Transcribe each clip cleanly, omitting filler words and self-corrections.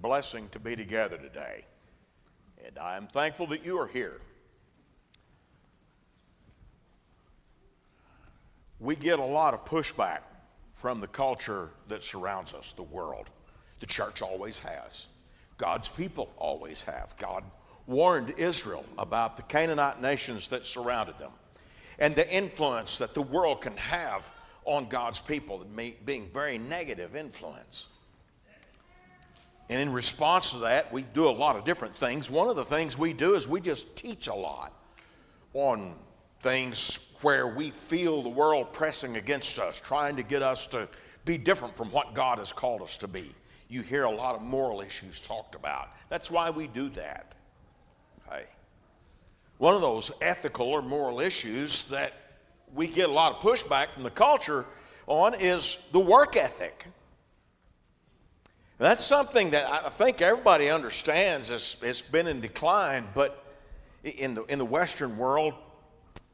blessing to be together today. And I am thankful that you are here. We get a lot of pushback from the culture that surrounds us, the world. The church always has. God's people always have. God warned Israel about the Canaanite nations that surrounded them and the influence that the world can have on God's people, being very negative influence. And in response to that, we do a lot of different things. One of the things we do is we just teach a lot on things where we feel the world pressing against us, trying to get us to be different from what God has called us to be. You hear a lot of moral issues talked about. That's why we do that. Okay. One of those ethical or moral issues that we get a lot of pushback from the culture on is the work ethic. That's something that I think everybody understands. It's been in decline, but in the Western world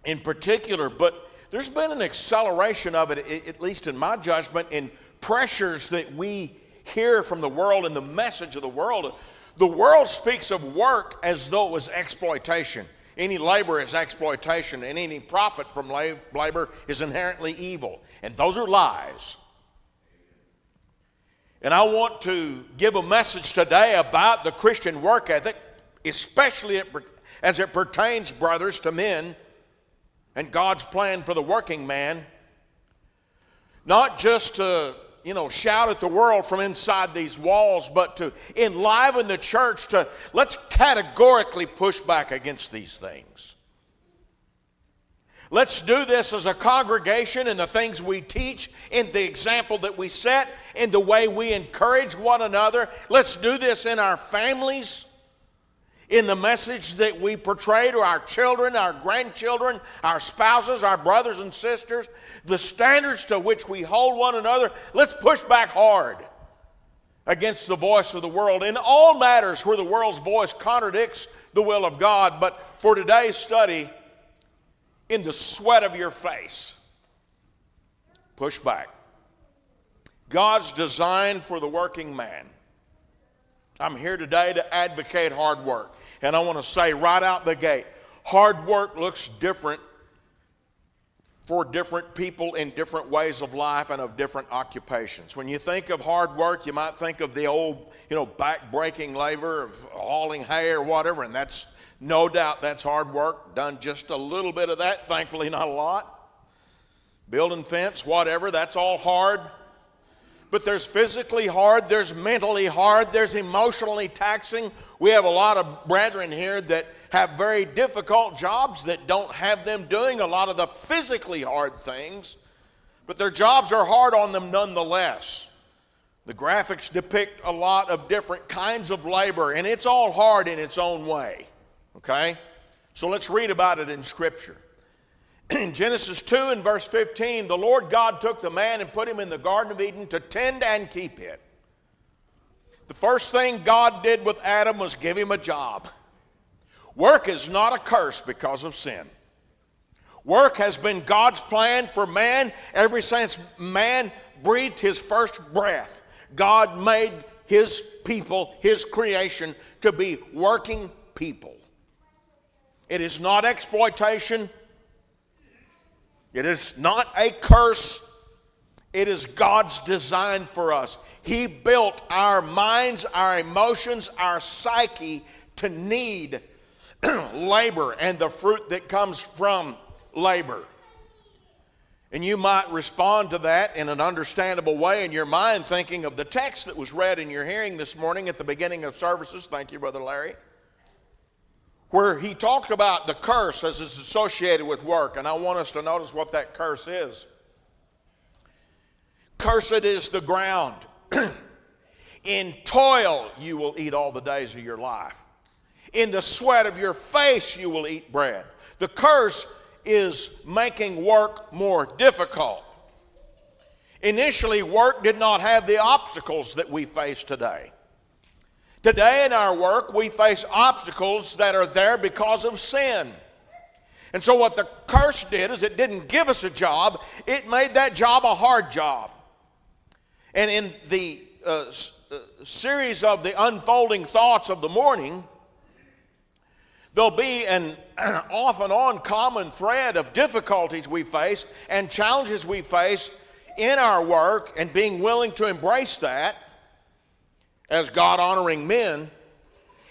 in particular, but there's been an acceleration of it, at least in my judgment, in pressures that we hear from the world and the message of the world. The world speaks of work as though it was exploitation. Any labor is exploitation, and any profit from labor is inherently evil. And those are lies. And I want to give a message today about the Christian work ethic, especially as it pertains, brothers, to men and God's plan for the working man. Not just to, shout at the world from inside these walls, but to enliven the church to let's categorically push back against these things. Let's do this as a congregation in the things we teach, in the example that we set, in the way we encourage one another. Let's do this in our families, in the message that we portray to our children, our grandchildren, our spouses, our brothers and sisters, the standards to which we hold one another. Let's push back hard against the voice of the world in all matters where the world's voice contradicts the will of God. But for today's study, in the sweat of your face, push back. God's design for the working man. I'm here today to advocate hard work. And I want to say right out the gate, hard work looks different for different people in different ways of life and of different occupations. When you think of hard work, you might think of the old, back-breaking labor of hauling hay or whatever, and that's no doubt that's hard work. Done just a little bit of that, thankfully not a lot. Building fence, whatever, that's all hard. But there's physically hard, there's mentally hard, there's emotionally taxing. We have a lot of brethren here that have very difficult jobs that don't have them doing a lot of the physically hard things, but their jobs are hard on them nonetheless. The graphics depict a lot of different kinds of labor, and it's all hard in its own way. Okay? So let's read about it in Scripture. In Genesis 2 and verse 15, the Lord God took the man and put him in the Garden of Eden to tend and keep it. The first thing God did with Adam was give him a job. Work is not a curse because of sin. Work has been God's plan for man ever since man breathed his first breath. God made his people, his creation, to be working people. It is not exploitation. It is not a curse. It is God's design for us. He built our minds, our emotions, our psyche to need labor and the fruit that comes from labor. And you might respond to that in an understandable way in your mind, thinking of the text that was read in your hearing this morning at the beginning of services. Thank you, Brother Larry. Where he talked about the curse as it's associated with work. And I want us to notice what that curse is. Cursed is the ground. In toil you will eat all the days of your life. In the sweat of your face you will eat bread. The curse is making work more difficult. Initially, work did not have the obstacles that we face today. Today in our work, we face obstacles that are there because of sin. And so what the curse did is it didn't give us a job, it made that job a hard job. And in the series of the unfolding thoughts of the morning, there'll be an off and on common thread of difficulties we face and challenges we face in our work, and being willing to embrace that as God-honoring men,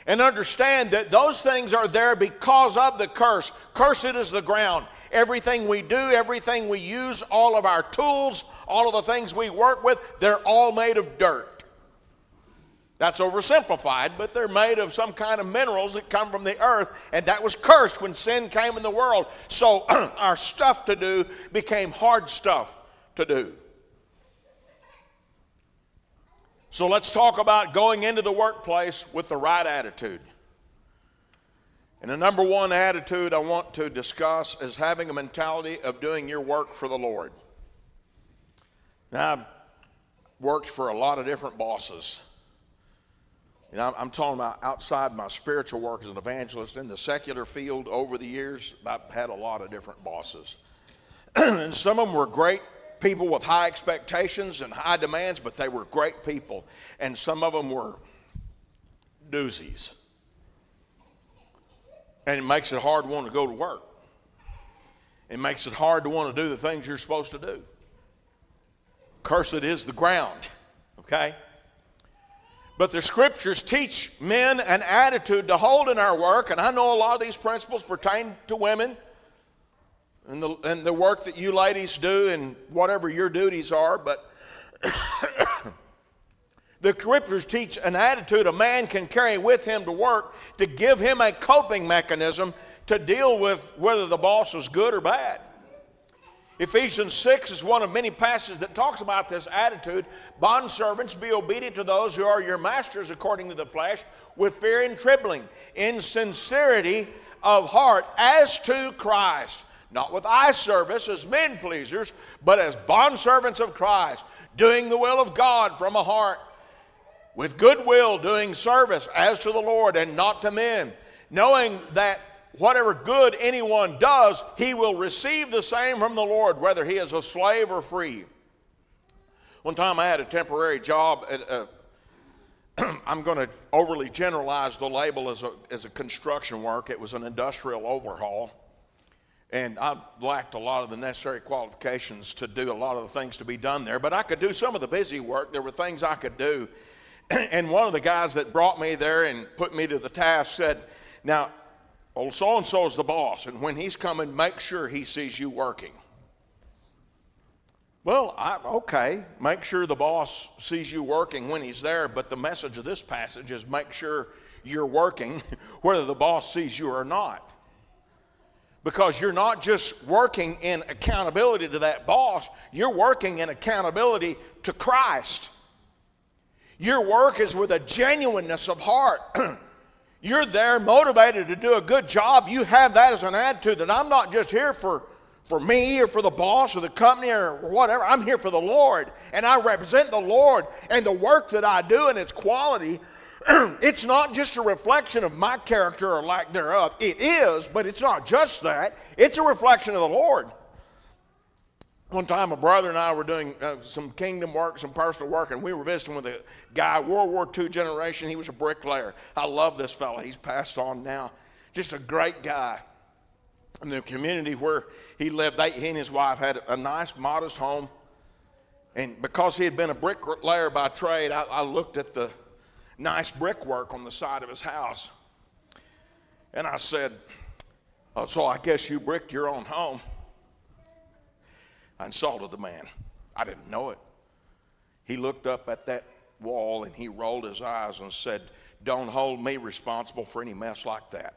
and understand that those things are there because of the curse. Cursed is the ground. Everything we do, everything we use, all of our tools, all of the things we work with, they're all made of dirt. That's oversimplified, but they're made of some kind of minerals that come from the earth, and that was cursed when sin came in the world. So our stuff to do became hard stuff to do. So let's talk about going into the workplace with the right attitude. And the number one attitude I want to discuss is having a mentality of doing your work for the Lord. Now, I've worked for a lot of different bosses. And I'm talking about outside my spiritual work as an evangelist. In the secular field over the years, I've had a lot of different bosses. And some of them were great people with high expectations and high demands, but they were great people. And some of them were doozies. And it makes it hard to want to go to work. It makes it hard to want to do the things you're supposed to do. Cursed is the ground, okay? But the scriptures teach men an attitude to hold in our work, and I know a lot of these principles pertain to women and the work that you ladies do and whatever your duties are, but the scriptures teach an attitude a man can carry with him to work to give him a coping mechanism to deal with whether the boss is good or bad. Ephesians 6 is one of many passages that talks about this attitude. Bondservants, be obedient to those who are your masters according to the flesh, with fear and trembling, in sincerity of heart, as to Christ. Not with eye service as men pleasers, but as bondservants of Christ, doing the will of God from a heart, with good will doing service as to the Lord and not to men, knowing that whatever good anyone does, he will receive the same from the Lord, whether he is a slave or free. One time I had a temporary job at I'm going to overly generalize the label as a construction work. It was an industrial overhaul. And I lacked a lot of the necessary qualifications to do a lot of the things to be done there. But I could do some of the busy work. There were things I could do. And one of the guys that brought me there and put me to the task said, now, old so-and-so is the boss, and when he's coming, make sure he sees you working. Well, okay, make sure the boss sees you working when he's there, but the message of this passage is make sure you're working whether the boss sees you or not. Because you're not just working in accountability to that boss, you're working in accountability to Christ. Your work is with a genuineness of heart. You're there motivated to do a good job. You have that as an attitude that I'm not just here for me or for the boss or the company or whatever. I'm here for the Lord, and I represent the Lord, and the work that I do and its quality, it's not just a reflection of my character or lack thereof. It is, but it's not just that. It's a reflection of the Lord. One time a brother and I were doing some kingdom work, some personal work, and we were visiting with a guy, World War II generation. He was a bricklayer. I love this fellow. He's passed on now. Just a great guy. In the community where he lived, he and his wife had a nice, modest home. And because he had been a bricklayer by trade, I looked at the nice brickwork on the side of his house. And I said, oh, so I guess you bricked your own home. I insulted the man. I didn't know it. He looked up at that wall and he rolled his eyes and said, don't hold me responsible for any mess like that.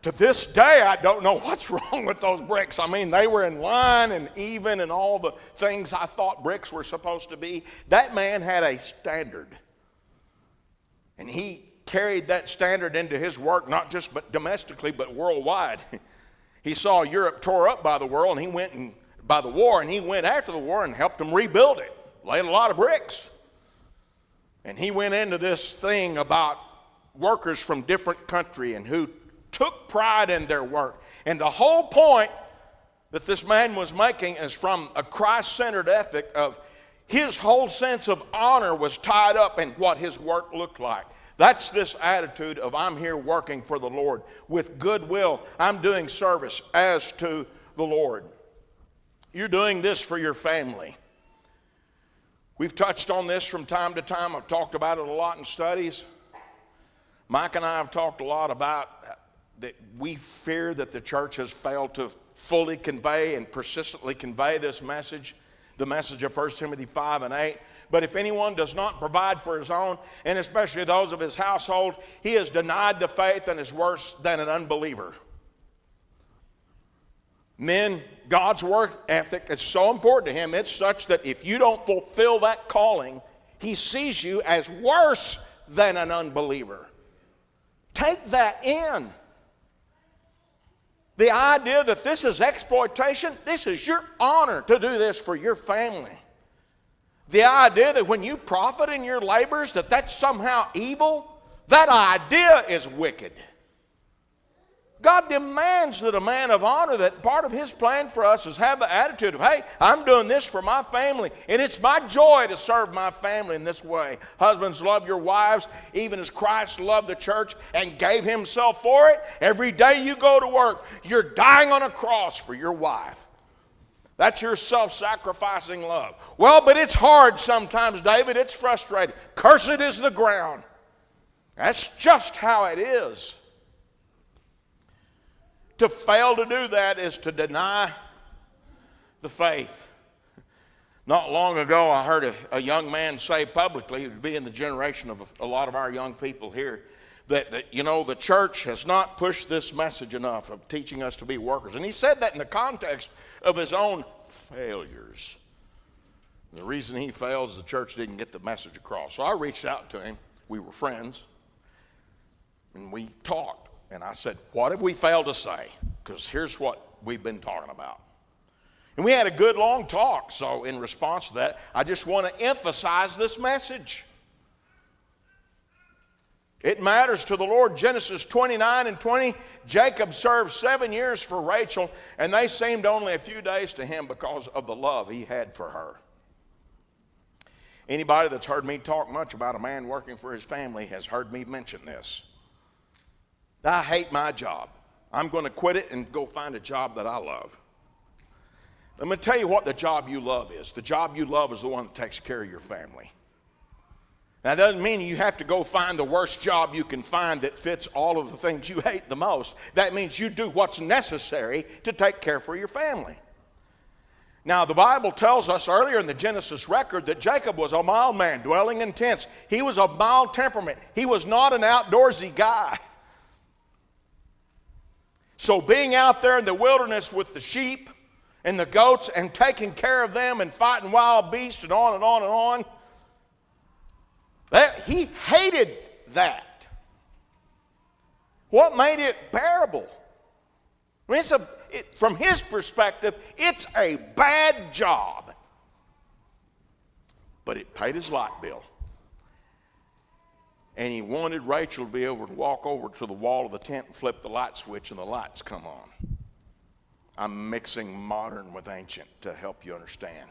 To this day, I don't know what's wrong with those bricks. I mean, they were in line and even and all the things I thought bricks were supposed to be. That man had a standard. And he carried that standard into his work, not just domestically, but worldwide. He saw Europe tore up by the world, and he went by the war, and he went after the war and helped them rebuild it, laid a lot of bricks. And he went into this thing about workers from different country and who took pride in their work. And the whole point that this man was making is from a Christ-centered ethic of His whole sense of honor was tied up in what his work looked like. That's this attitude of I'm here working for the Lord with goodwill. I'm doing service as to the Lord. You're doing this for your family. We've touched on this from time to time. I've talked about it a lot in studies. Mike and I have talked a lot about that we fear that the church has failed to fully convey and persistently convey this message, the message of 1 Timothy 5 and 8. But if anyone does not provide for his own, and especially those of his household, he has denied the faith and is worse than an unbeliever. Men, God's work ethic is so important to him. It's such that if you don't fulfill that calling, he sees you as worse than an unbeliever. Take that in. The idea that this is exploitation, this is your honor to do this for your family. The idea that when you profit in your labors, that that's somehow evil, that idea is wicked. God demands that a man of honor, that part of his plan for us is have the attitude of, hey, I'm doing this for my family, and it's my joy to serve my family in this way. Husbands, love your wives, even as Christ loved the church and gave himself for it. Every day you go to work, you're dying on a cross for your wife. That's your self-sacrificing love. Well, but it's hard sometimes, David. It's frustrating. Cursed is the ground. That's just how it is. To fail to do that is to deny the faith. Not long ago, I heard a young man say publicly, it would be in the generation of a lot of our young people here, that the church has not pushed this message enough of teaching us to be workers. And he said that in the context of his own failures. The reason he fails is the church didn't get the message across. So I reached out to him. We were friends. And we talked. And I said, what have we failed to say? Because here's what we've been talking about. And we had a good long talk. So in response to that, I just want to emphasize this message. It matters to the Lord. Genesis 29 and 20, Jacob served 7 years for Rachel, and they seemed only a few days to him because of the love he had for her. Anybody that's heard me talk much about a man working for his family has heard me mention this. I hate my job. I'm going to quit it and go find a job that I love. Let me tell you what the job you love is. The job you love is the one that takes care of your family. Now, that doesn't mean you have to go find the worst job you can find that fits all of the things you hate the most. That means you do what's necessary to take care for your family. Now, the Bible tells us earlier in the Genesis record that Jacob was a mild man, dwelling in tents. He was of mild temperament. He was not an outdoorsy guy. So being out there in the wilderness with the sheep and the goats and taking care of them and fighting wild beasts and on and on and on, he hated that. What made it bearable? I mean, from his perspective, it's a bad job. But it paid his light bill. And he wanted Rachel to be able to walk over to the wall of the tent and flip the light switch and the lights come on. I'm mixing modern with ancient to help you understand.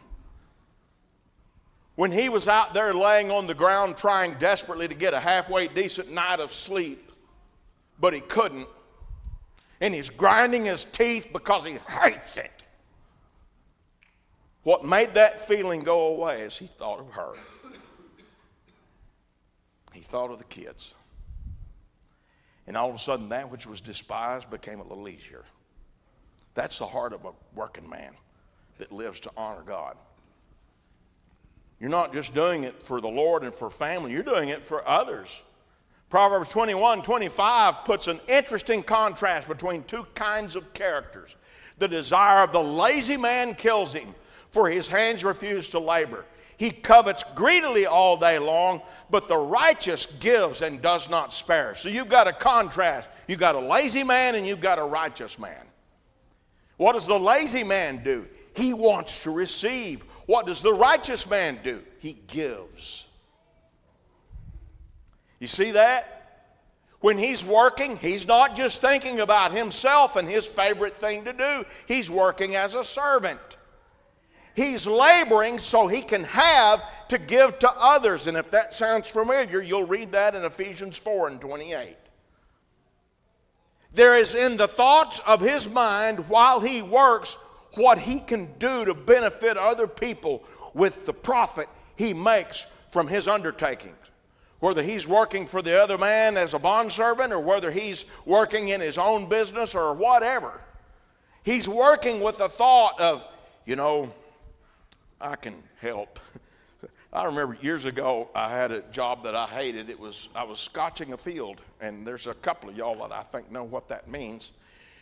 When he was out there laying on the ground trying desperately to get a halfway decent night of sleep, but he couldn't, and he's grinding his teeth because he hates it. What made that feeling go away is he thought of her. He thought of the kids. And all of a sudden, that which was despised became a little easier. That's the heart of a working man that lives to honor God. You're not just doing it for the Lord and for family, you're doing it for others. Proverbs 21:25 puts an interesting contrast between two kinds of characters. The desire of the lazy man kills him, for his hands refuse to labor. He covets greedily all day long, but the righteous gives and does not spare. So you've got a contrast. You've got a lazy man and you've got a righteous man. What does the lazy man do? He wants to receive. What does the righteous man do? He gives. You see that? When he's working, he's not just thinking about himself and his favorite thing to do. He's working as a servant. He's laboring so he can have to give to others. And if that sounds familiar, you'll read that in Ephesians 4:28. There is in the thoughts of his mind while he works what he can do to benefit other people with the profit he makes from his undertakings. Whether he's working for the other man as a bondservant or whether he's working in his own business or whatever. He's working with the thought of, I can help. I remember years ago I had a job that I hated. I was scotching a field, and there's a couple of y'all that I think know what that means.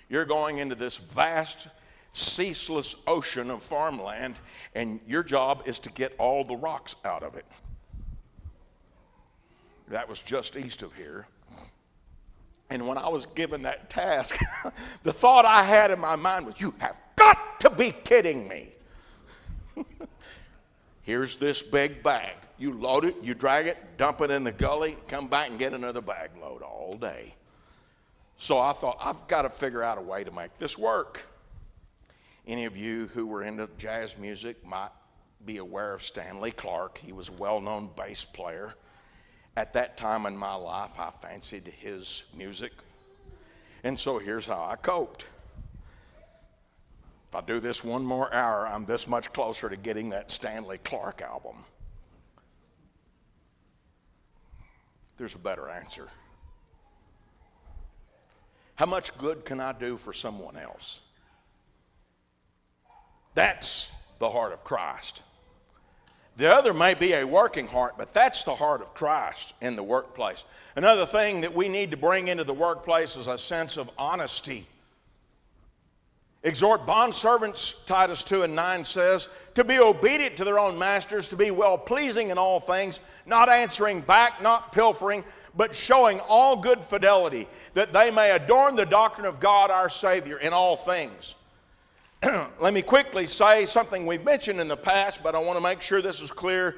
You're going into this vast, ceaseless ocean of farmland, and your job is to get all the rocks out of it. That was just east of here. And when I was given that task, the thought I had in my mind was, you have got to be kidding me. Here's this big bag. You load it, you drag it, dump it in the gully, come back and get another bag load all day. So I thought, I've got to figure out a way to make this work. Any of you who were into jazz music might be aware of Stanley Clarke. He was a well-known bass player. At that time in my life, I fancied his music. And so here's how I coped. If I do this one more hour, I'm this much closer to getting that Stanley Clarke album. There's a better answer. How much good can I do for someone else? That's the heart of Christ. The other may be a working heart, but that's the heart of Christ in the workplace. Another thing that we need to bring into the workplace is a sense of honesty. Exhort bondservants, Titus 2:9 says, to be obedient to their own masters, to be well-pleasing in all things, not answering back, not pilfering, but showing all good fidelity, that they may adorn the doctrine of God our Savior in all things. Let me quickly say something we've mentioned in the past, but I want to make sure this is clear.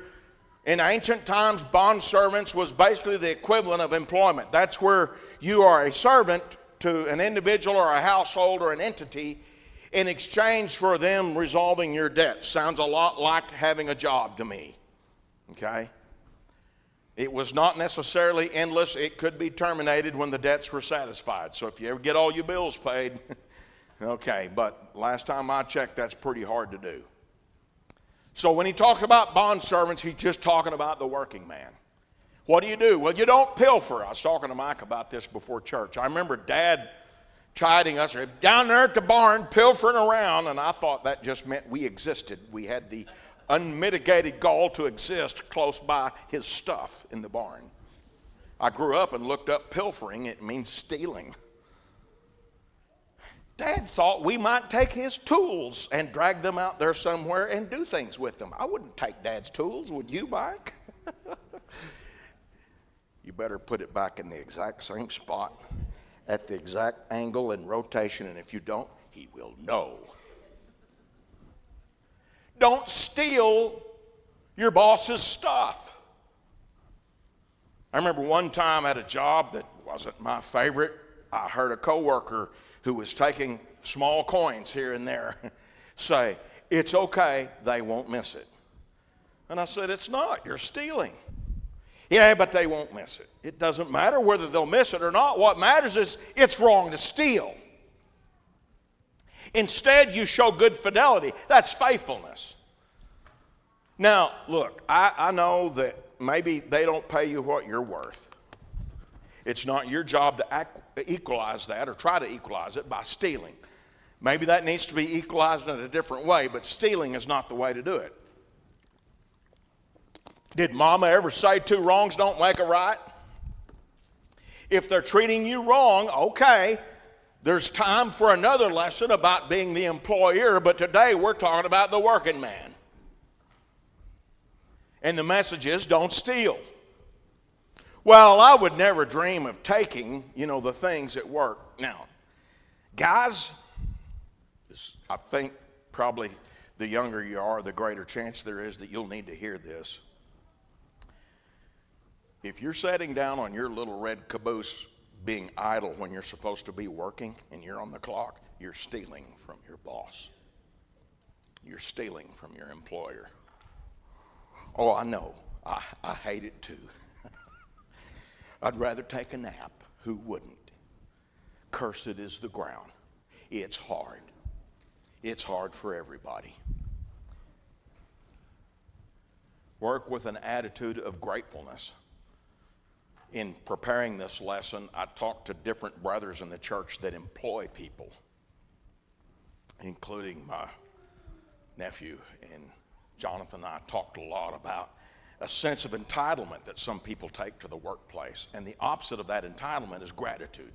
In ancient times, bondservants was basically the equivalent of employment. That's where you are a servant to an individual or a household or an entity in exchange for them resolving your debts. Sounds a lot like having a job to me. Okay? It was not necessarily endless. It could be terminated when the debts were satisfied. So if you ever get all your bills paid, okay, but last time I checked, that's pretty hard to do. So when he talks about bondservants, he's just talking about the working man. What do? Well, you don't pilfer. I was talking to Mike about this before church. I remember Dad chiding us, down there at the barn, pilfering around, and I thought that just meant we existed. We had the unmitigated gall to exist close by his stuff in the barn. I grew up and looked up pilfering. It means stealing. Dad thought we might take his tools and drag them out there somewhere and do things with them. I wouldn't take Dad's tools, would you, Mike? You better put it back in the exact same spot, at the exact angle and rotation, and if you don't, he will know. Don't steal your boss's stuff. I remember one time at a job that wasn't my favorite, I heard a coworker who was taking small coins here and there say, it's okay, they won't miss it. And I said, it's not, you're stealing. Yeah, but they won't miss it. It doesn't matter whether they'll miss it or not. What matters is it's wrong to steal. Instead, you show good fidelity. That's faithfulness. Now, look, I know that maybe they don't pay you what you're worth. It's not your job to equalize that or try to equalize it by stealing. Maybe that needs to be equalized in a different way, but stealing is not the way to do it. Did Mama ever say two wrongs don't make a right? If they're treating you wrong, okay, there's time for another lesson about being the employer, but today we're talking about the working man. And the message is don't steal. Well, I would never dream of taking, the things at work. Now, guys, I think probably the younger you are, the greater chance there is that you'll need to hear this. If you're sitting down on your little red caboose being idle when you're supposed to be working and you're on the clock, you're stealing from your boss. you're stealing from your employer. Oh, I know. I hate it too. I'd rather take a nap. Who wouldn't? Cursed is the ground. It's hard. It's hard for everybody. Work with an attitude of gratefulness. In preparing this lesson, I talked to different brothers in the church that employ people, including my nephew. And Jonathan and I talked a lot about a sense of entitlement that some people take to the workplace. And the opposite of that entitlement is gratitude.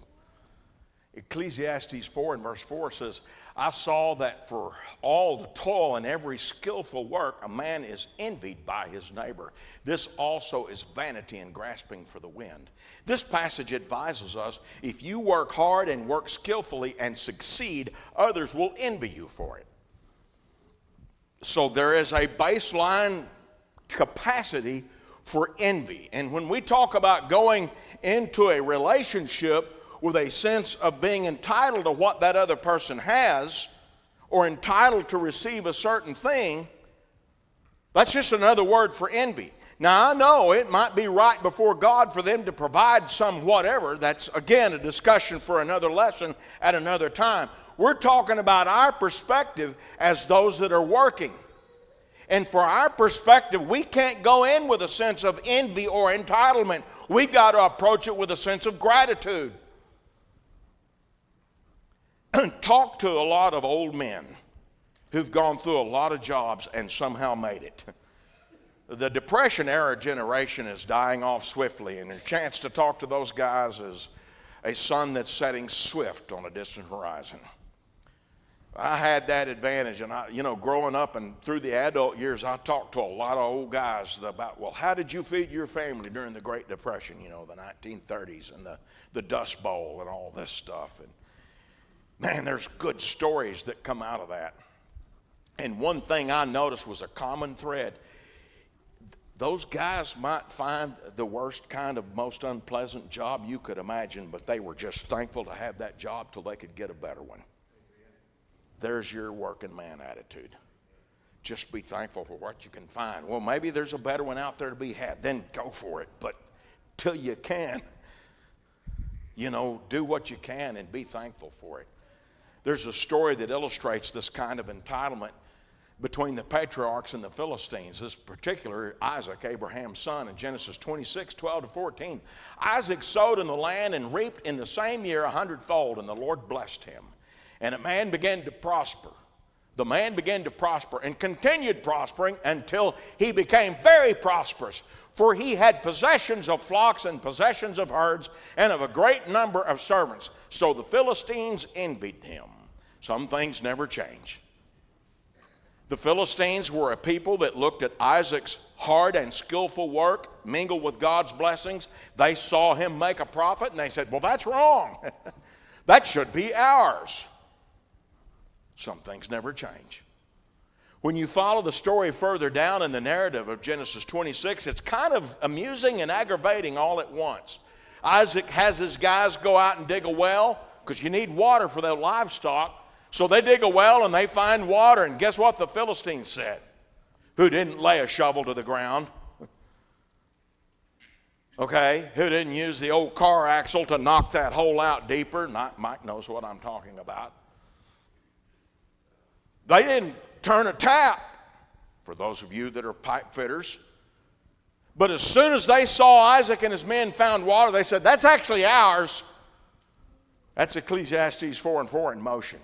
Ecclesiastes 4 and verse 4 says, I saw that for all the toil and every skillful work, a man is envied by his neighbor. This also is vanity and grasping for the wind. This passage advises us, if you work hard and work skillfully and succeed, others will envy you for it. So there is a baseline capacity for envy. And when we talk about going into a relationship with a sense of being entitled to what that other person has, or entitled to receive a certain thing, that's just another word for envy. Now, I know it might be right before God for them to provide some whatever. That's, again, a discussion for another lesson at another time. We're talking about our perspective as those that are working. And for our perspective, we can't go in with a sense of envy or entitlement. We've got to approach it with a sense of gratitude. Talk to a lot of old men who've gone through a lot of jobs and somehow made it. The Depression era generation is dying off swiftly, and a chance to talk to those guys is a sun that's setting swift on a distant horizon. I had that advantage, and growing up and through the adult years, I talked to a lot of old guys about, well, how did you feed your family during the Great Depression, the 1930s and the Dust Bowl and all this stuff. And man, there's good stories that come out of that. And one thing I noticed was a common thread. Those guys might find the worst kind of most unpleasant job you could imagine, but they were just thankful to have that job till they could get a better one. There's your working man attitude. Just be thankful for what you can find. Well, maybe there's a better one out there to be had. Then go for it. But till you can, do what you can and be thankful for it. There's a story that illustrates this kind of entitlement between the patriarchs and the Philistines. This particular Isaac, Abraham's son, in Genesis 26, 12 to 14. Isaac sowed in the land and reaped in the same year 100-fold, and the Lord blessed him. And a man began to prosper. The man began to prosper and continued prospering until he became very prosperous. For he had possessions of flocks and possessions of herds and of a great number of servants. So the Philistines envied him. Some things never change. The Philistines were a people that looked at Isaac's hard and skillful work mingled with God's blessings. They saw him make a profit and they said, well, that's wrong. That should be ours. Some things never change. When you follow the story further down in the narrative of Genesis 26, it's kind of amusing and aggravating all at once. Isaac has his guys go out and dig a well because you need water for their livestock. So they dig a well and they find water. And guess what the Philistines said? Who didn't lay a shovel to the ground? Okay, who didn't use the old car axle to knock that hole out deeper? Mike knows what I'm talking about. They didn't turn a tap, for those of you that are pipe fitters. But as soon as they saw Isaac and his men found water, they said, that's actually ours. That's Ecclesiastes 4 and 4 in motion.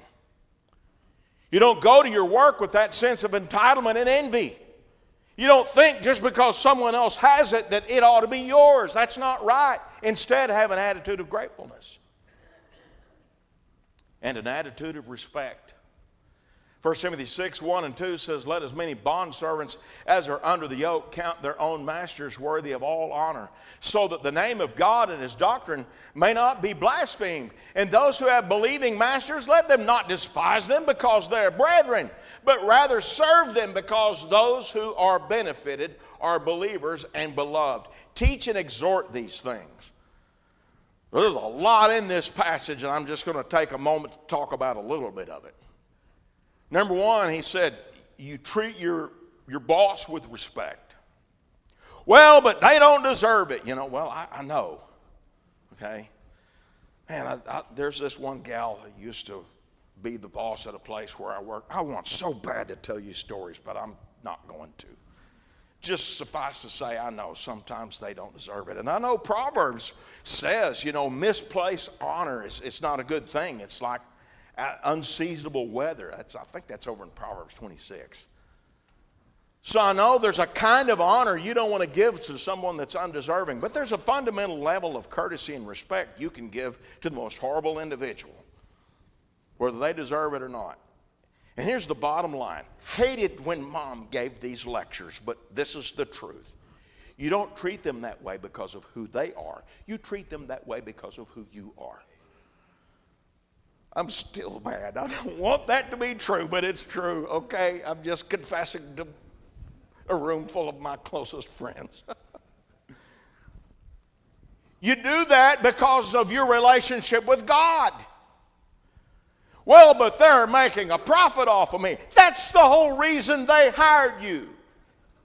You don't go to your work with that sense of entitlement and envy. You don't think just because someone else has it that it ought to be yours. That's not right. Instead, have an attitude of gratefulness and an attitude of respect. 1 Timothy 6, 1 and 2 says, let as many bondservants as are under the yoke count their own masters worthy of all honor, so that the name of God and his doctrine may not be blasphemed. And those who have believing masters, let them not despise them because they are brethren, but rather serve them because those who are benefited are believers and beloved. Teach and exhort these things. There's a lot in this passage, and I'm just going to take a moment to talk about a little bit of it. Number one, he said, you treat your boss with respect. Well, but they don't deserve it. Well, I know. Okay? Man, there's this one gal that used to be the boss at a place where I work. I want so bad to tell you stories, but I'm not going to. Just suffice to say, I know sometimes they don't deserve it. And I know Proverbs says, misplaced honor it's not a good thing. It's like unseasonable weather. I think that's over in Proverbs 26. So I know there's a kind of honor you don't want to give to someone that's undeserving, but there's a fundamental level of courtesy and respect you can give to the most horrible individual, whether they deserve it or not. And here's the bottom line. Hated when Mom gave these lectures, but this is the truth. You don't treat them that way because of who they are. You treat them that way because of who you are. I'm still mad. I don't want that to be true, but it's true, okay? I'm just confessing to a room full of my closest friends. You do that because of your relationship with God. Well, but they're making a profit off of me. That's the whole reason they hired you.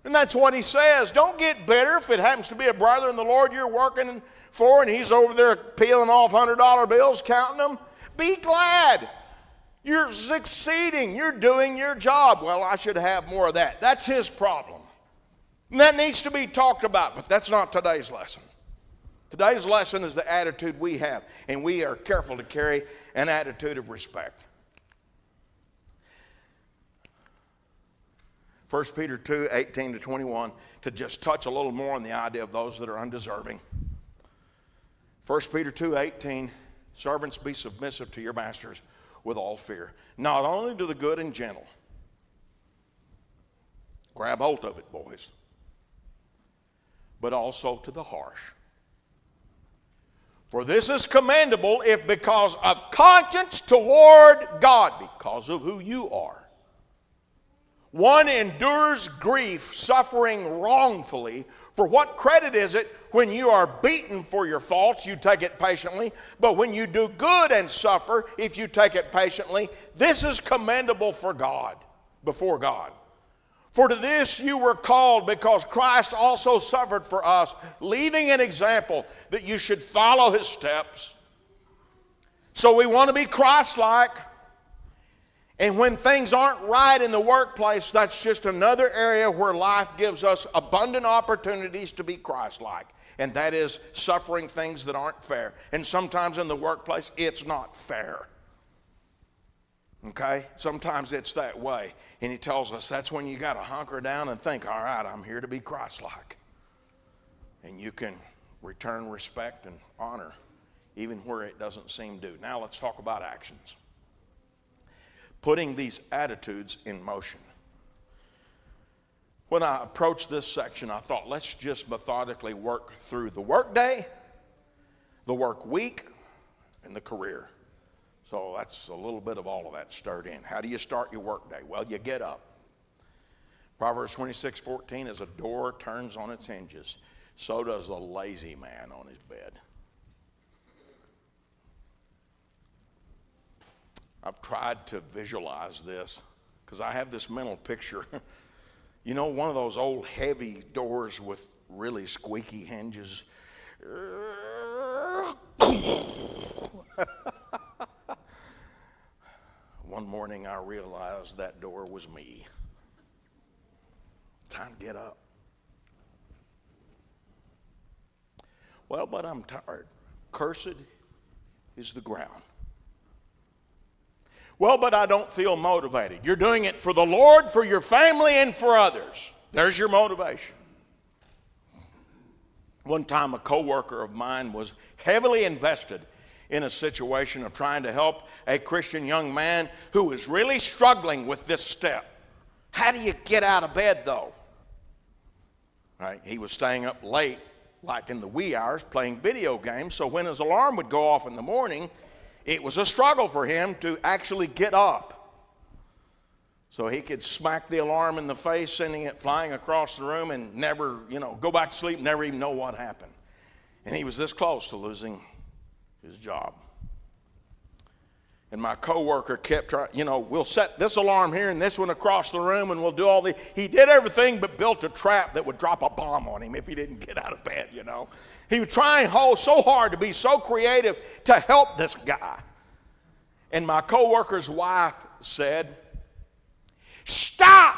And that's what he says. Don't get bitter if it happens to be a brother in the Lord you're working for and he's over there peeling off $100 bills, counting them. Be glad. You're succeeding. You're doing your job. Well, I should have more of that. That's his problem. And that needs to be talked about, but that's not today's lesson. Today's lesson is the attitude we have, and we are careful to carry an attitude of respect. 1 Peter 2, 18 to 21, to just touch a little more on the idea of those that are undeserving. 1 Peter 2, 18, servants, be submissive to your masters with all fear, not only to the good and gentle. Grab hold of it, boys. But also to the harsh. For this is commendable if because of conscience toward God, because of who you are, one endures grief, suffering wrongfully. For what credit is it when you are beaten for your faults, you take it patiently, but when you do good and suffer, if you take it patiently, this is commendable for God, before God. For to this you were called, because Christ also suffered for us, leaving an example that you should follow his steps. So we want to be Christ-like. And when things aren't right in the workplace, that's just another area where life gives us abundant opportunities to be Christ-like. And that is suffering things that aren't fair. And sometimes in the workplace, it's not fair. Okay? Sometimes it's that way. And he tells us that's when you got to hunker down and think, all right, I'm here to be Christ-like. And you can return respect and honor even where it doesn't seem due. Now let's talk about actions. Putting these attitudes in motion. When I approached this section, I thought, let's just methodically work through the workday, the work week, and the career. So that's a little bit of all of that stirred in. How do you start your workday? Well, you get up. Proverbs 26:14, as a door turns on its hinges, so does a lazy man on his bed. I've tried to visualize this because I have this mental picture. You know, one of those old heavy doors with really squeaky hinges. One morning I realized that door was me. Time to get up. Well, but I'm tired. Cursed is the ground. Well, but I don't feel motivated. You're doing it for the Lord, for your family, and for others. There's your motivation. One time a coworker of mine was heavily invested in a situation of trying to help a Christian young man who was really struggling with this step. How do you get out of bed, though? Right? He was staying up late, like in the wee hours, playing video games, so when his alarm would go off in the morning, it was a struggle for him to actually get up. So he could smack the alarm in the face, sending it flying across the room and never, go back to sleep, never even know what happened. And he was this close to losing his job. And my coworker kept trying, we'll set this alarm here and this one across the room and we'll do all the. He did everything but built a trap that would drop a bomb on him if he didn't get out of bed, He was trying so hard to be so creative to help this guy. And my coworker's wife said, "Stop!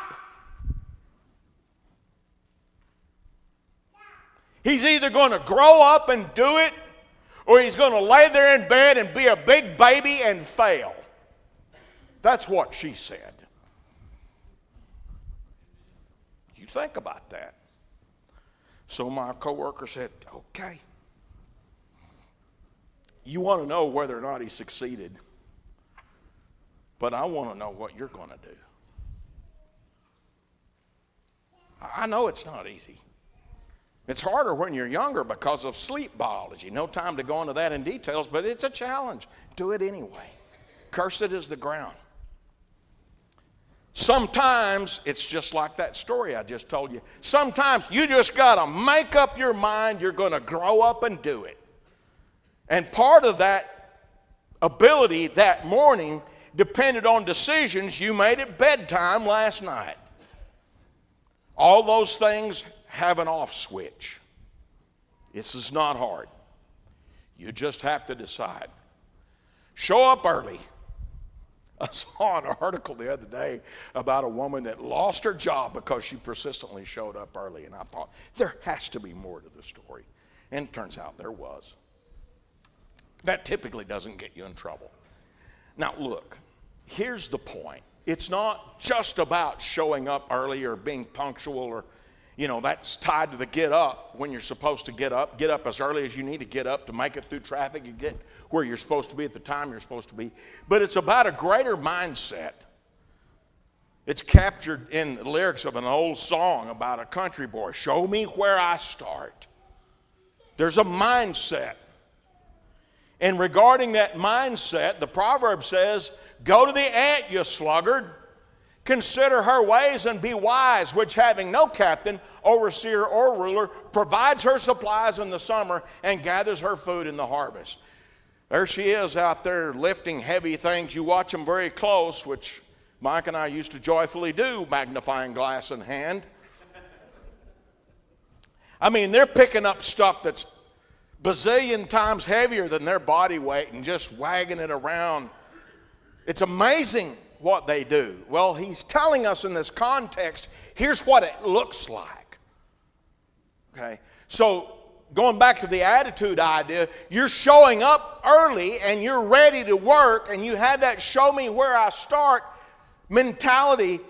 He's either going to grow up and do it, or he's going to lay there in bed and be a big baby and fail." That's what she said. You think about that. So my coworker said, "Okay. You want to know whether or not he succeeded, but I want to know what you're going to do." I know it's not easy. It's harder when you're younger because of sleep biology. No time to go into that in details, but it's a challenge. Do it anyway. Cursed is the ground. Sometimes it's just like that story I just told you. Sometimes you just got to make up your mind you're going to grow up and do it. And part of that ability that morning depended on decisions you made at bedtime last night. All those things have an off switch. This is not hard. You just have to decide. Show up early. I saw an article the other day about a woman that lost her job because she persistently showed up early, and I thought, there has to be more to the story. And it turns out there was. That typically doesn't get you in trouble. Now look, here's the point. It's not just about showing up early or being punctual or that's tied to the get up when you're supposed to get up. Get up as early as you need to get up to make it through traffic. You get where you're supposed to be at the time you're supposed to be. But it's about a greater mindset. It's captured in the lyrics of an old song about a country boy. Show me where I start. There's a mindset. And regarding that mindset, the proverb says, "Go to the ant, you sluggard. Consider her ways and be wise, which having no captain, overseer, or ruler, provides her supplies in the summer and gathers her food in the harvest." There she is out there lifting heavy things. You watch them very close, which Mike and I used to joyfully do, magnifying glass in hand. I mean, they're picking up stuff that's bazillion times heavier than their body weight and just wagging it around. It's amazing what they do. Well, he's telling us in this context, here's what it looks like. Okay? So, going back to the attitude idea, you're showing up early and you're ready to work and you have that show me where I start mentality,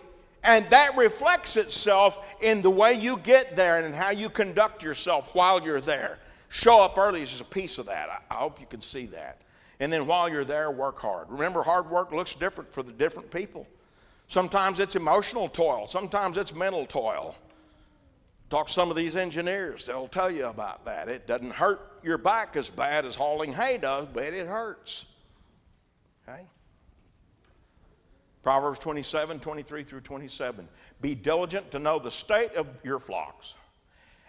and that reflects itself in the way you get there and how you conduct yourself while you're there. Show up early is just a piece of that. I hope you can see that. And then while you're there, work hard. Remember, hard work looks different for the different people. Sometimes it's emotional toil. Sometimes it's mental toil. Talk to some of these engineers. They'll tell you about that. It doesn't hurt your back as bad as hauling hay does, but it hurts. Okay? Proverbs 27, 23 through 27. Be diligent to know the state of your flocks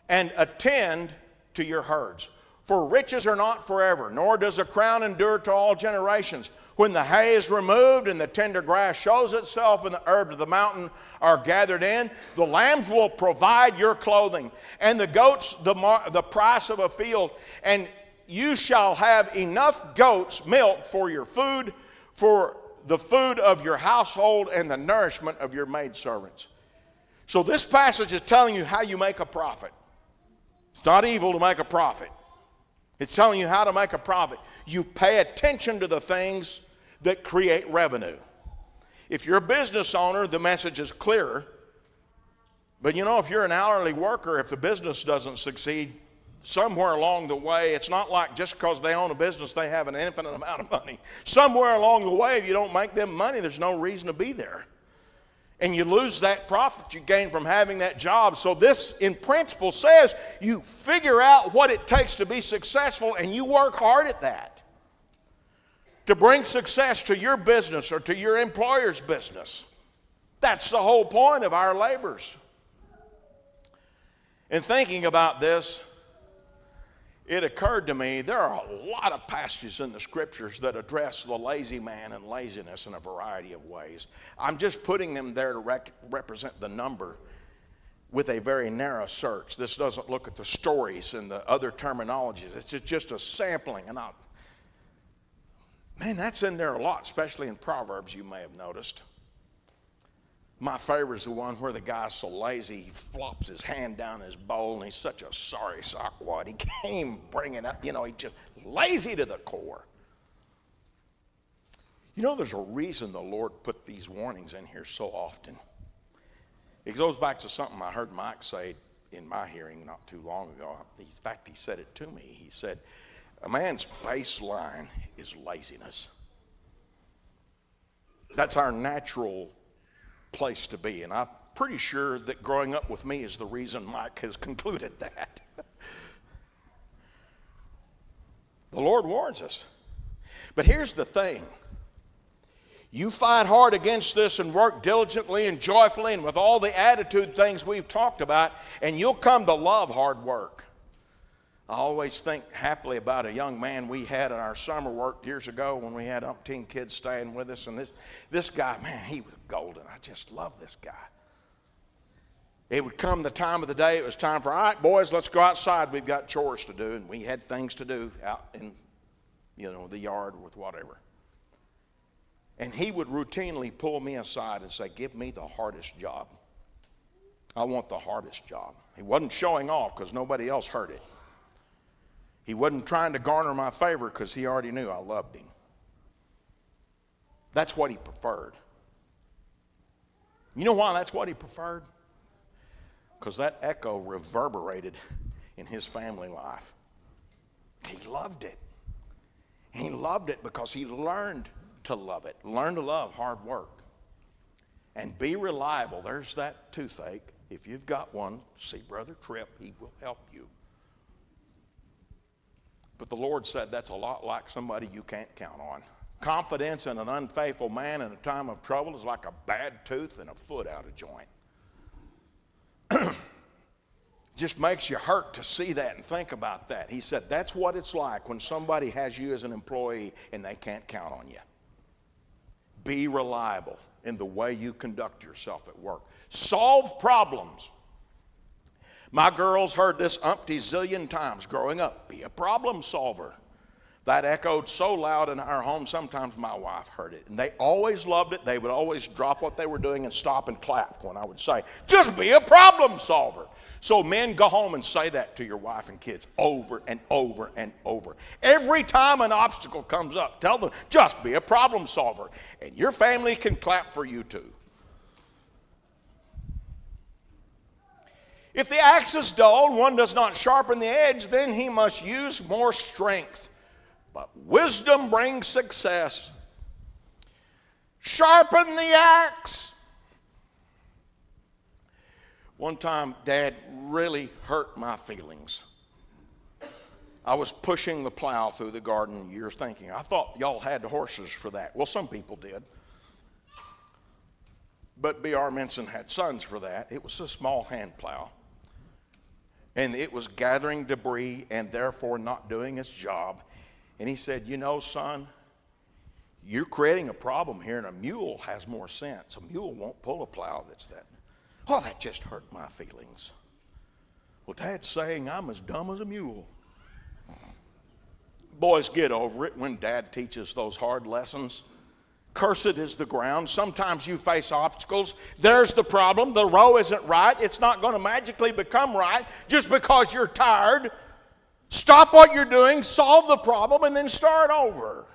and attend to your herds. For riches are not forever, nor does a crown endure to all generations. When the hay is removed and the tender grass shows itself and the herbs of the mountain are gathered in, the lambs will provide your clothing, and the goats the price of a field. And you shall have enough goats' milk for your food, for the food of your household and the nourishment of your maidservants. So this passage is telling you how you make a profit. It's not evil to make a profit. It's telling you how to make a profit. You pay attention to the things that create revenue. If you're a business owner, the message is clearer. But if you're an hourly worker, if the business doesn't succeed, somewhere along the way, it's not like just because they own a business, they have an infinite amount of money. Somewhere along the way, if you don't make them money, there's no reason to be there. And you lose that profit you gain from having that job. So this, in principle, says you figure out what it takes to be successful and you work hard at that. To bring success to your business or to your employer's business. That's the whole point of our labors. In thinking about this, it occurred to me there are a lot of passages in the scriptures that address the lazy man and laziness in a variety of ways. I'm just putting them there to represent the number with a very narrow search. This doesn't look at the stories and the other terminologies. It's just a sampling. And man, that's in there a lot, especially in Proverbs, you may have noticed. My favorite is the one where the guy's so lazy, he flops his hand down his bowl, and he's such a sorry sockwad. He came bringing up, he's just lazy to the core. There's a reason the Lord put these warnings in here so often. It goes back to something I heard Mike say in my hearing not too long ago. In fact, he said it to me. He said, a man's baseline is laziness. That's our natural place to be. And I'm pretty sure that growing up with me is the reason Mike has concluded that. The Lord warns us. But here's the thing. You fight hard against this and work diligently and joyfully and with all the attitude things we've talked about, and you'll come to love hard work. I always think happily about a young man we had in our summer work years ago when we had umpteen kids staying with us. And this guy, man, he was golden. I just love this guy. It would come the time of the day, it was time for, all right, boys, let's go outside. We've got chores to do. And we had things to do out in, the yard with whatever. And he would routinely pull me aside and say, give me the hardest job. I want the hardest job. He wasn't showing off because nobody else heard it. He wasn't trying to garner my favor because he already knew I loved him. That's what he preferred. You know why that's what he preferred? Because that echo reverberated in his family life. He loved it. He loved it because he learned to love it. Learn to love hard work. And be reliable. There's that toothache. If you've got one, see Brother Tripp. He will help you. But the Lord said that's a lot like somebody you can't count on. Confidence in an unfaithful man in a time of trouble is like a bad tooth and a foot out of joint. Just makes you hurt to see that and think about that. He said that's what it's like when somebody has you as an employee and they can't count on you. Be reliable in the way you conduct yourself at work. Solve problems. My girls heard this umpty zillion times growing up. Be a problem solver. That echoed so loud in our home, sometimes my wife heard it. And they always loved it. They would always drop what they were doing and stop and clap when I would say, just be a problem solver. So men, go home and say that to your wife and kids over and over and over. Every time an obstacle comes up, tell them, just be a problem solver. And your family can clap for you too. If the axe is dull and one does not sharpen the edge, then he must use more strength. But wisdom brings success. Sharpen the axe. One time, Dad really hurt my feelings. I was pushing the plow through the garden years thinking, I thought y'all had the horses for that. Well, some people did. But B.R. Minson had sons for that. It was a small hand plow. And it was gathering debris and therefore not doing its job. And he said, son, you're creating a problem here, and a mule has more sense. A mule won't pull a plow that's that. Oh, that just hurt my feelings. Well, Dad's saying I'm as dumb as a mule. Boys, get over it when Dad teaches those hard lessons. Cursed is the ground. Sometimes you face obstacles. There's the problem. The row isn't right. It's not going to magically become right just because you're tired. Stop what you're doing, solve the problem, and then start over.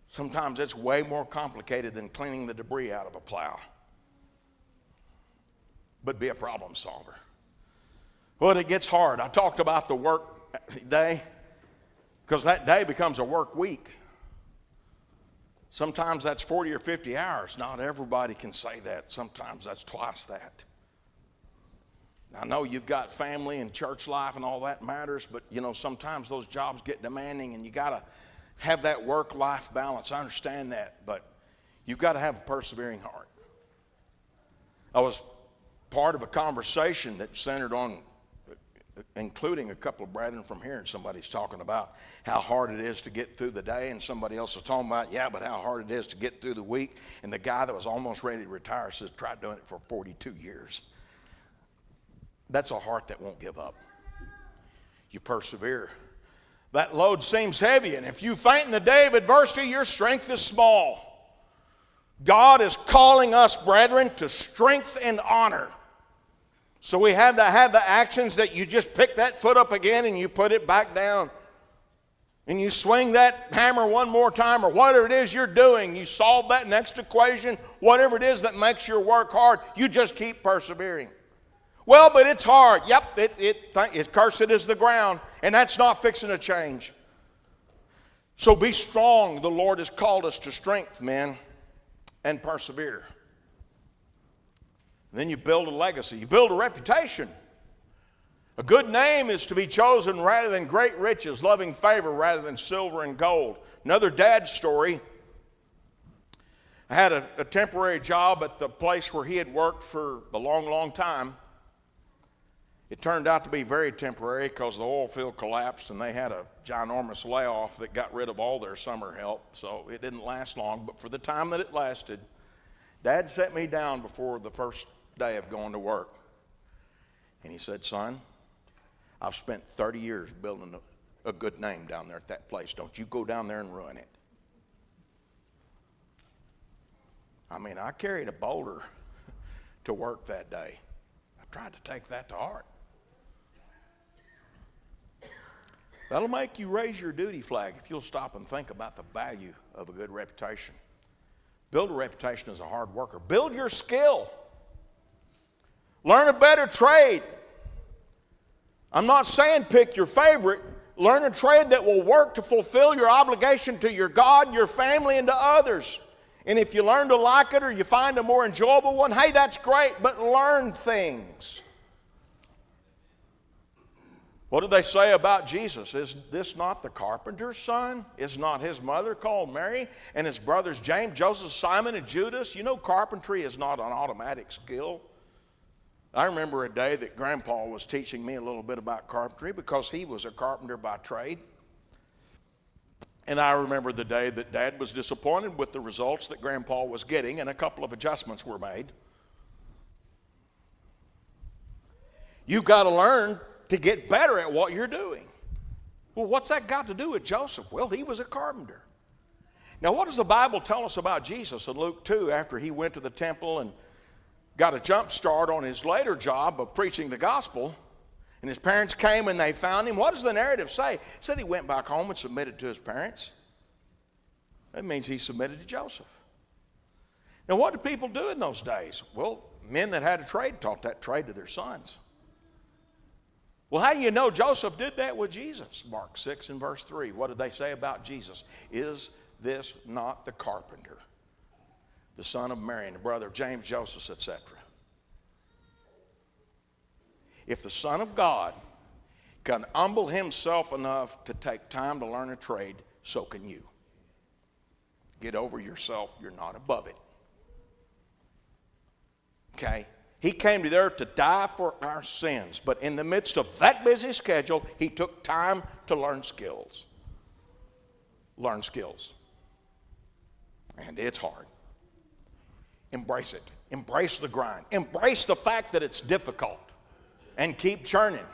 Sometimes it's way more complicated than cleaning the debris out of a plow. But be a problem solver. Well, it gets hard. I talked about the work day because that day becomes a work week. Sometimes that's 40 or 50 hours. Not everybody can say that. Sometimes that's twice that. I know you've got family and church life and all that matters, but sometimes those jobs get demanding and you got to have that work-life balance. I understand that, but you've got to have a persevering heart. I was part of a conversation that centered on including a couple of brethren from here, and somebody's talking about how hard it is to get through the day, and somebody else is talking about, yeah, but how hard it is to get through the week. And the guy that was almost ready to retire says, try doing it for 42 years. That's a heart that won't give up. You persevere. That load seems heavy, and if you faint in the day of adversity, your strength is small. God is calling us, brethren, to strength and honor. So we have to have the actions that you just pick that foot up again and you put it back down. And you swing that hammer one more time, or whatever it is you're doing. You solve that next equation, whatever it is that makes your work hard, you just keep persevering. Well, but it's hard. Yep, it's cursed is the ground, and that's not fixing to change. So be strong. The Lord has called us to strength, men, and persevere. Then you build a legacy. You build a reputation. A good name is to be chosen rather than great riches, loving favor rather than silver and gold. Another dad story. I had a temporary job at the place where he had worked for a long, long time. It turned out to be very temporary because the oil field collapsed and they had a ginormous layoff that got rid of all their summer help. So it didn't last long, but for the time that it lasted, Dad set me down before the first day of going to work. And he said, son, I've spent 30 years building a good name down there at that place. Don't you go down there and ruin it. I mean, I carried a boulder to work that day. I tried to take that to heart. That'll make you raise your duty flag if you'll stop and think about the value of a good reputation. Build a reputation as a hard worker. Build your skill. Learn a better trade. I'm not saying pick your favorite. Learn a trade that will work to fulfill your obligation to your God, your family, and to others. And if you learn to like it or you find a more enjoyable one, hey, that's great, but learn things. What did they say about Jesus? Is this not the carpenter's son? Is not his mother called Mary? And his brothers James, Joseph, Simon, and Judas? You know, carpentry is not an automatic skill. I remember a day that Grandpa was teaching me a little bit about carpentry because he was a carpenter by trade. And I remember the day that Dad was disappointed with the results that Grandpa was getting, and a couple of adjustments were made. You've got to learn to get better at what you're doing. Well, what's that got to do with Joseph? Well, he was a carpenter. Now, what does the Bible tell us about Jesus in Luke 2 after he went to the temple and got a jump start on his later job of preaching the gospel? And his parents came and they found him. What does the narrative say? It said he went back home and submitted to his parents. That means he submitted to Joseph. Now, what did people do in those days? Well, men that had a trade taught that trade to their sons. Well, how do you know Joseph did that with Jesus? Mark 6 and verse 3. What did they say about Jesus? Is this not the carpenter, the son of Mary and the brother of James, Joseph, etc.? If the Son of God can humble himself enough to take time to learn a trade, so can you. Get over yourself. You're not above it. Okay? He came to there to die for our sins. But in the midst of that busy schedule, he took time to learn skills. Learn skills. And it's hard. Embrace it. Embrace the grind. Embrace the fact that it's difficult. And keep churning.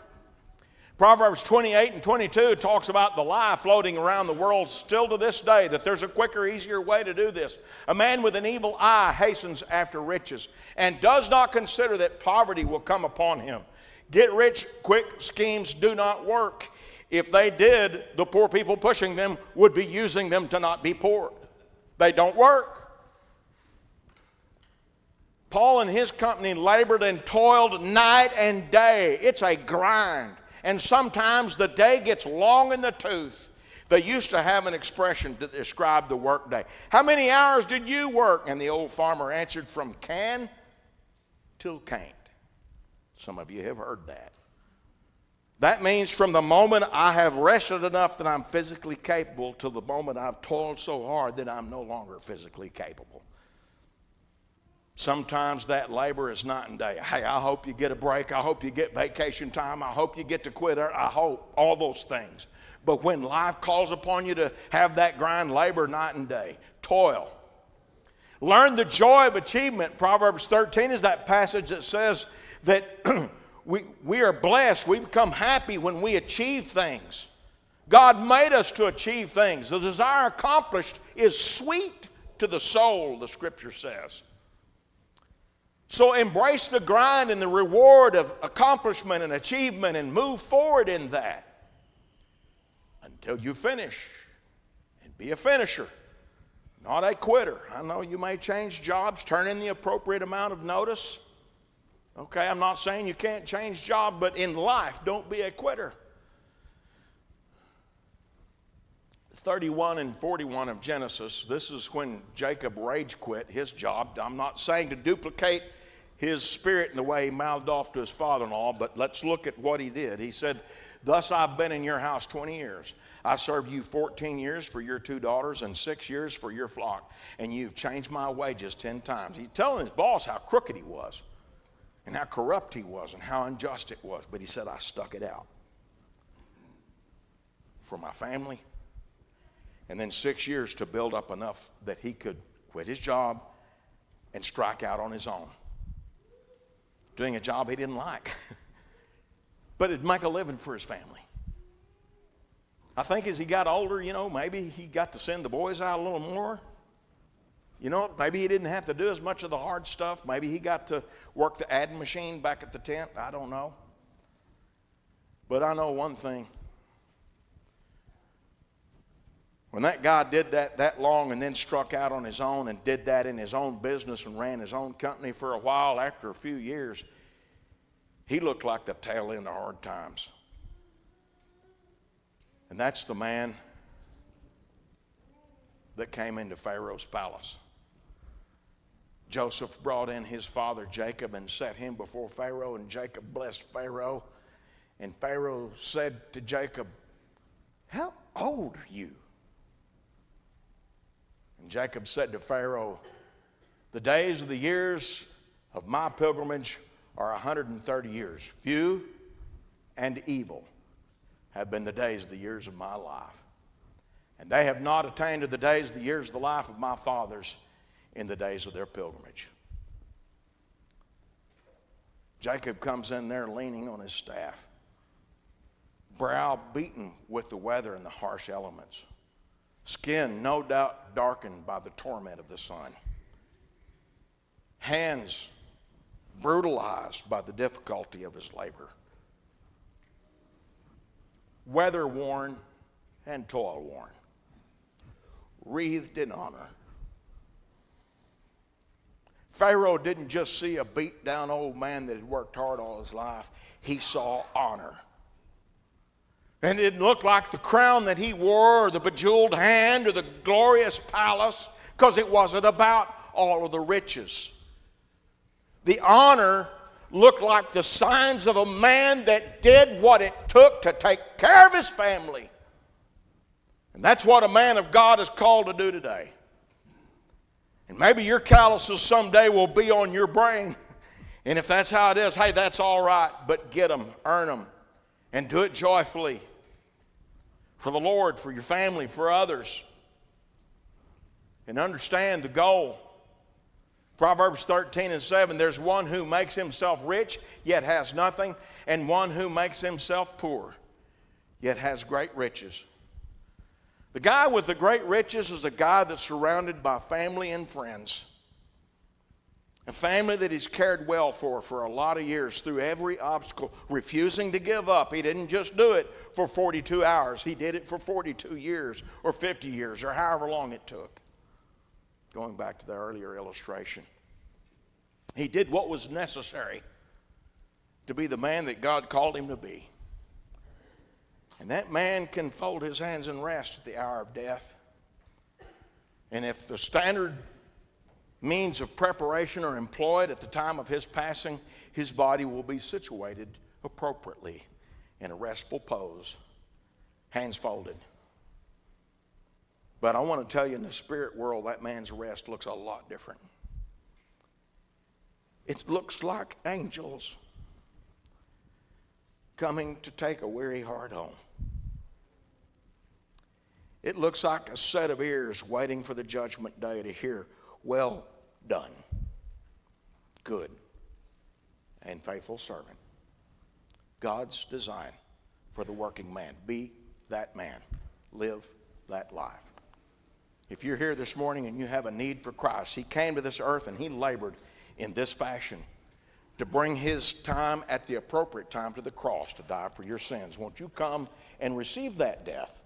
Proverbs 28 and 22 talks about the lie floating around the world still to this day, that there's a quicker, easier way to do this. A man with an evil eye hastens after riches and does not consider that poverty will come upon him. Get rich quick schemes do not work. If they did, the poor people pushing them would be using them to not be poor. They don't work. Paul and his company labored and toiled night and day. It's a grind. And sometimes the day gets long in the tooth. They used to have an expression to describe the work day. How many hours did you work? And the old farmer answered, from can till can't. Some of you have heard that. That means from the moment I have rested enough that I'm physically capable till the moment I've toiled so hard that I'm no longer physically capable. Sometimes that labor is night and day. Hey, I hope you get a break. I hope you get vacation time. I hope you get to quit. I hope all those things. But when life calls upon you to have that grind, labor night and day, toil. Learn the joy of achievement. Proverbs 13 is that passage that says that we are blessed. We become happy when we achieve things. God made us to achieve things. The desire accomplished is sweet to the soul, the Scripture says. So embrace the grind and the reward of accomplishment and achievement and move forward in that until you finish. And be a finisher, not a quitter. I know you may change jobs, turn in the appropriate amount of notice. Okay, I'm not saying you can't change job, but in life, don't be a quitter. 31 and 41 of Genesis, this is when Jacob rage quit his job. I'm not saying to duplicate his spirit in the way he mouthed off to his father-in-law, but let's look at what he did. He said, thus I've been in your house 20 years. I served you 14 years for your 2 daughters and 6 years for your flock, and you've changed my wages 10 times. He's telling his boss how crooked he was and how corrupt he was and how unjust it was, but he said, I stuck it out for my family. And then 6 years to build up enough that he could quit his job and strike out on his own, doing a job he didn't like, but it'd make a living for his family. I think as he got older, maybe he got to send the boys out a little more. Maybe he didn't have to do as much of the hard stuff. Maybe he got to work the adding machine back at the tent. I don't know. But I know one thing. When that guy did that long and then struck out on his own and did that in his own business and ran his own company for a while, after a few years, he looked like the tail end of hard times. And that's the man that came into Pharaoh's palace. Joseph brought in his father Jacob and set him before Pharaoh, and Jacob blessed Pharaoh. And Pharaoh said to Jacob, how old are you? And Jacob said to Pharaoh, the days of the years of my pilgrimage are 130 years. Few and evil have been the days of the years of my life. And they have not attained to the days of the years of the life of my fathers in the days of their pilgrimage. Jacob comes in there leaning on his staff, brow beaten with the weather and the harsh elements, skin no doubt darkened by the torment of the sun, hands brutalized by the difficulty of his labor, weather worn and toil worn, wreathed in honor. Pharaoh didn't just see a beat down old man that had worked hard all his life. He saw honor. And it didn't look like the crown that he wore or the bejeweled hand or the glorious palace, because it wasn't about all of the riches. The honor looked like the signs of a man that did what it took to take care of his family. And that's what a man of God is called to do today. And maybe your calluses someday will be on your brain. And if that's how it is, hey, that's all right. But get them, earn them, and do it joyfully. For the Lord, for your family, for others. And understand the goal. Proverbs 13 and 7, there's one who makes himself rich, yet has nothing, and one who makes himself poor, yet has great riches. The guy with the great riches is a guy that's surrounded by family and friends. A family that he's cared well for a lot of years through every obstacle, refusing to give up. He didn't just do it for 42 hours. He did it for 42 years or 50 years or however long it took. Going back to the earlier illustration. He did what was necessary to be the man that God called him to be. And that man can fold his hands and rest at the hour of death. And if the standard means of preparation are employed at the time of his passing, his body will be situated appropriately in a restful pose, hands folded. But I want to tell you, in the spirit world, that man's rest looks a lot different. It looks like angels coming to take a weary heart home. It looks like a set of ears waiting for the judgment day to hear, well done, good and faithful servant. God's design for the working man. Be that man. Live that life. If you're here this morning and you have a need for Christ, He came to this earth and He labored in this fashion to bring His time at the appropriate time to the cross to die for your sins. Won't you come and receive that death?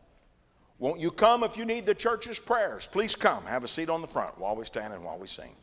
Won't you come if you need the church's prayers? Please come. Have a seat on the front while we stand and while we sing.